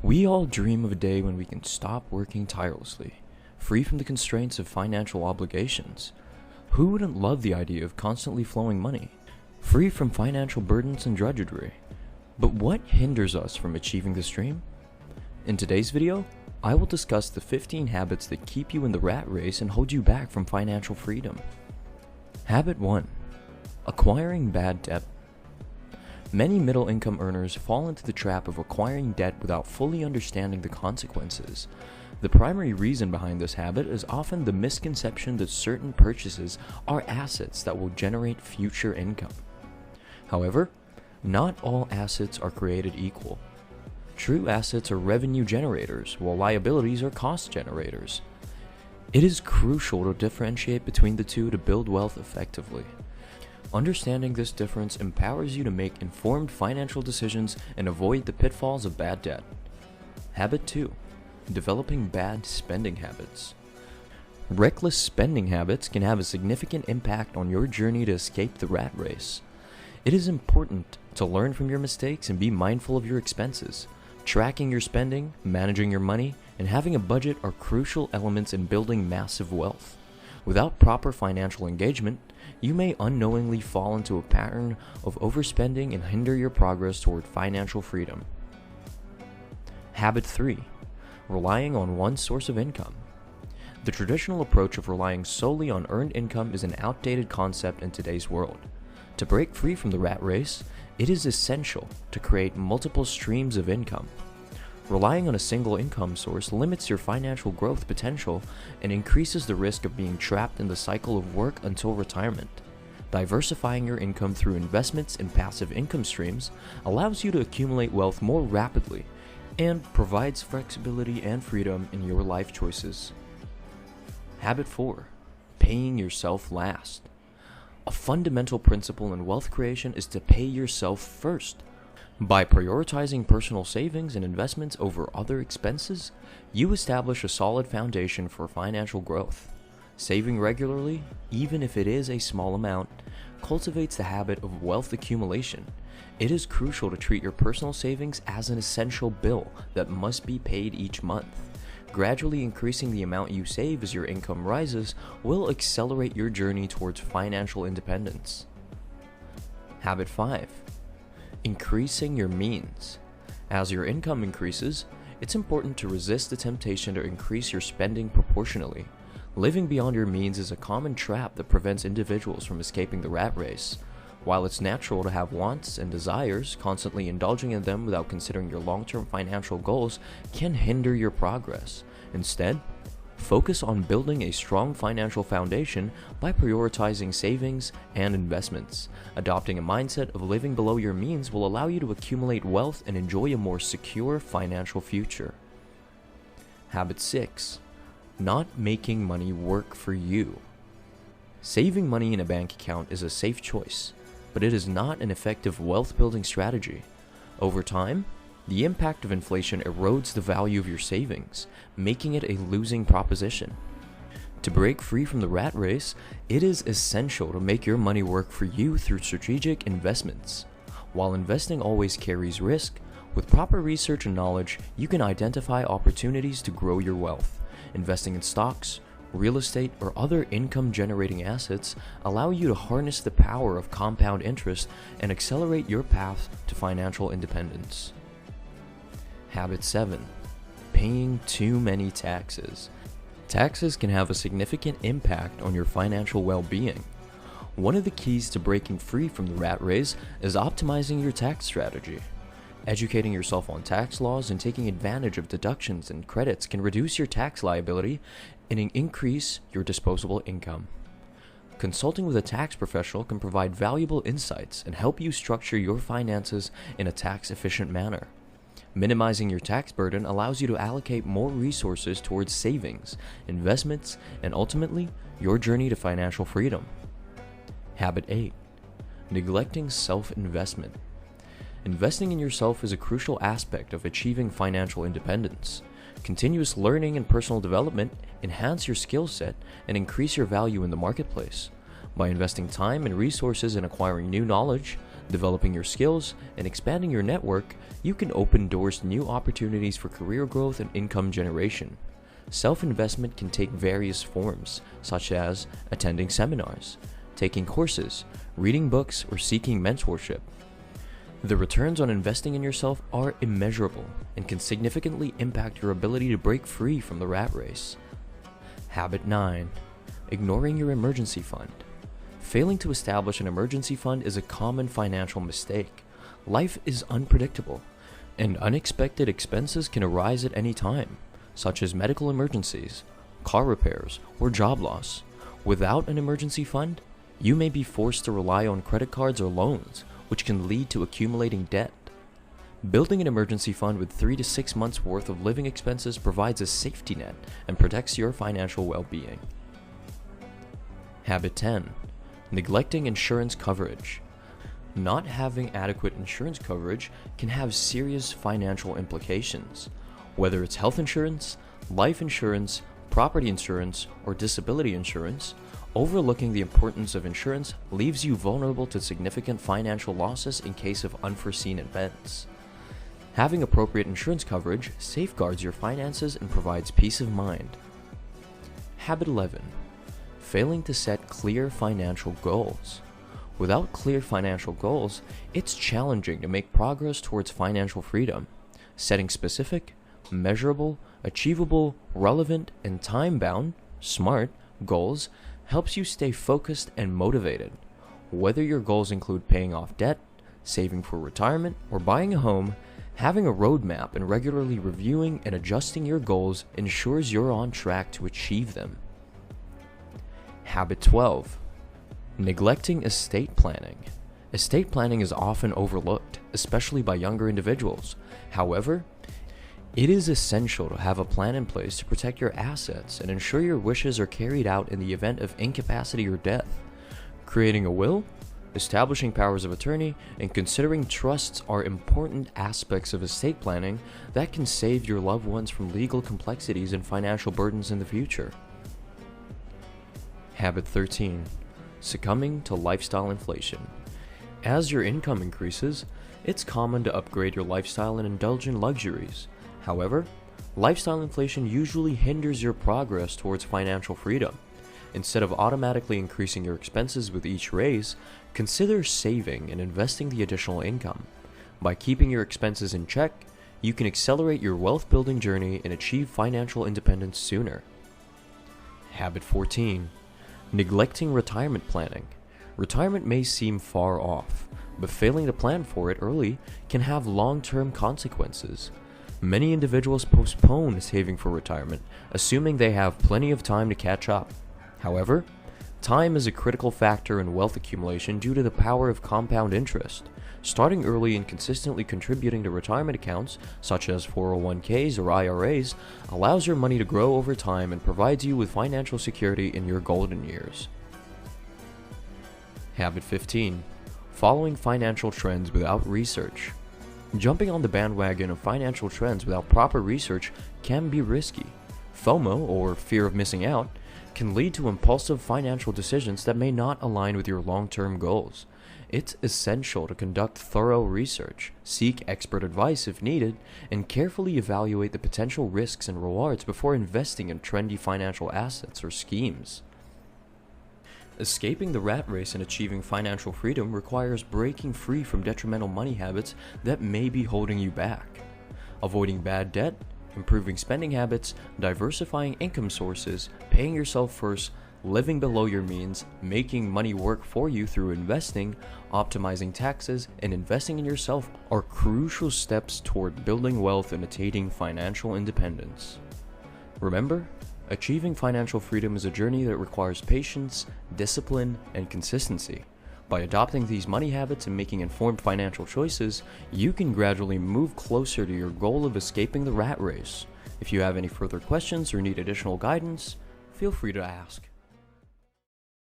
We all dream of a day when we can stop working tirelessly, free from the constraints of financial obligations. Who wouldn't love the idea of constantly flowing money, free from financial burdens and drudgery? But what hinders us from achieving this dream? In today's video, I will discuss the 15 habits that keep you in the rat race and hold you back from financial freedom. Habit 1. Acquiring bad debt. Many middle-income earners fall into the trap of acquiring debt without fully understanding the consequences. The primary reason behind this habit is often the misconception that certain purchases are assets that will generate future income. However, not all assets are created equal. True assets are revenue generators, while liabilities are cost generators. It is crucial to differentiate between the two to build wealth effectively. Understanding this difference empowers you to make informed financial decisions and avoid the pitfalls of bad debt. Habit 2. Developing bad spending habits. Reckless spending habits can have a significant impact on your journey to escape the rat race. It is important to learn from your mistakes and be mindful of your expenses. Tracking your spending, managing your money, and having a budget are crucial elements in building massive wealth. Without proper financial engagement, you may unknowingly fall into a pattern of overspending and hinder your progress toward financial freedom. Habit 3. Relying on one source of income. The traditional approach of relying solely on earned income is an outdated concept in today's world. To break free from the rat race, it is essential to create multiple streams of income. Relying on a single income source limits your financial growth potential and increases the risk of being trapped in the cycle of work until retirement. Diversifying your income through investments and passive income streams allows you to accumulate wealth more rapidly and provides flexibility and freedom in your life choices. Habit 4. Paying yourself last. A fundamental principle in wealth creation is to pay yourself first. By prioritizing personal savings and investments over other expenses, you establish a solid foundation for financial growth. Saving regularly, even if it is a small amount, cultivates the habit of wealth accumulation. It is crucial to treat your personal savings as an essential bill that must be paid each month. Gradually increasing the amount you save as your income rises will accelerate your journey towards financial independence. Habit 5. Increasing your means. As your income increases, it's important to resist the temptation to increase your spending proportionally. Living beyond your means is a common trap that prevents individuals from escaping the rat race. While it's natural to have wants and desires, constantly indulging in them without considering your long-term financial goals can hinder your progress. Instead, focus on building a strong financial foundation by prioritizing savings and investments. Adopting a mindset of living below your means will allow you to accumulate wealth and enjoy a more secure financial future. Habit 6. Not making money work for you. Saving money in a bank account is a safe choice, but it is not an effective wealth-building strategy. Over time, the impact of inflation erodes the value of your savings, making it a losing proposition. To break free from the rat race, it is essential to make your money work for you through strategic investments. While investing always carries risk, with proper research and knowledge, you can identify opportunities to grow your wealth. Investing in stocks, real estate, or other income-generating assets allow you to harness the power of compound interest and accelerate your path to financial independence. Habit 7. Paying too many taxes. Taxes can have a significant impact on your financial well-being. One of the keys to breaking free from the rat race is optimizing your tax strategy. Educating yourself on tax laws and taking advantage of deductions and credits can reduce your tax liability and increase your disposable income. Consulting with a tax professional can provide valuable insights and help you structure your finances in a tax-efficient manner. Minimizing your tax burden allows you to allocate more resources towards savings, investments, and ultimately, your journey to financial freedom. Habit 8. Neglecting self-investment. Investing in yourself is a crucial aspect of achieving financial independence. Continuous learning and personal development enhance your skill set and increase your value in the marketplace. By investing time and resources in acquiring new knowledge, developing your skills, and expanding your network, you can open doors to new opportunities for career growth and income generation. Self-investment can take various forms, such as attending seminars, taking courses, reading books, or seeking mentorship. The returns on investing in yourself are immeasurable and can significantly impact your ability to break free from the rat race. Habit 9. Ignoring your emergency fund. Failing to establish an emergency fund is a common financial mistake. Life is unpredictable, and unexpected expenses can arise at any time, such as medical emergencies, car repairs, or job loss. Without an emergency fund, you may be forced to rely on credit cards or loans, which can lead to accumulating debt. Building an emergency fund with 3 to 6 months worth of living expenses provides a safety net and protects your financial well-being. Habit 10. Neglecting insurance coverage. Not having adequate insurance coverage can have serious financial implications. Whether it's health insurance, life insurance, property insurance, or disability insurance, overlooking the importance of insurance leaves you vulnerable to significant financial losses in case of unforeseen events. Having appropriate insurance coverage safeguards your finances and provides peace of mind. Habit 11. Failing to set clear financial goals. Without clear financial goals, it's challenging to make progress towards financial freedom. Setting specific, measurable, achievable, relevant, and time-bound, SMART, goals helps you stay focused and motivated. Whether your goals include paying off debt, saving for retirement, or buying a home, having a roadmap and regularly reviewing and adjusting your goals ensures you're on track to achieve them. Habit 12. Neglecting estate planning. Estate planning is often overlooked, especially by younger individuals. However, it is essential to have a plan in place to protect your assets and ensure your wishes are carried out in the event of incapacity or death. Creating a will, establishing powers of attorney, and considering trusts are important aspects of estate planning that can save your loved ones from legal complexities and financial burdens in the future. Habit 13. Succumbing to lifestyle inflation. As your income increases, it's common to upgrade your lifestyle and indulge in luxuries. However, lifestyle inflation usually hinders your progress towards financial freedom. Instead of automatically increasing your expenses with each raise, consider saving and investing the additional income. By keeping your expenses in check, you can accelerate your wealth-building journey and achieve financial independence sooner. Habit 14. Neglecting retirement planning. Retirement may seem far off, but failing to plan for it early can have long-term consequences. Many individuals postpone saving for retirement, assuming they have plenty of time to catch up. However, time is a critical factor in wealth accumulation due to the power of compound interest. Starting early and consistently contributing to retirement accounts, such as 401ks or IRAs, allows your money to grow over time and provides you with financial security in your golden years. Habit 15. Following financial trends without research. Jumping on the bandwagon of financial trends without proper research can be risky. FOMO, or fear of missing out, can lead to impulsive financial decisions that may not align with your long-term goals. It's essential to conduct thorough research, seek expert advice if needed, and carefully evaluate the potential risks and rewards before investing in trendy financial assets or schemes. Escaping the rat race and achieving financial freedom requires breaking free from detrimental money habits that may be holding you back. Avoiding bad debt, improving spending habits, diversifying income sources, paying yourself first, living below your means, making money work for you through investing, optimizing taxes, and investing in yourself are crucial steps toward building wealth and attaining financial independence. Remember, achieving financial freedom is a journey that requires patience, discipline, and consistency. By adopting these money habits and making informed financial choices, you can gradually move closer to your goal of escaping the rat race. If you have any further questions or need additional guidance, feel free to ask.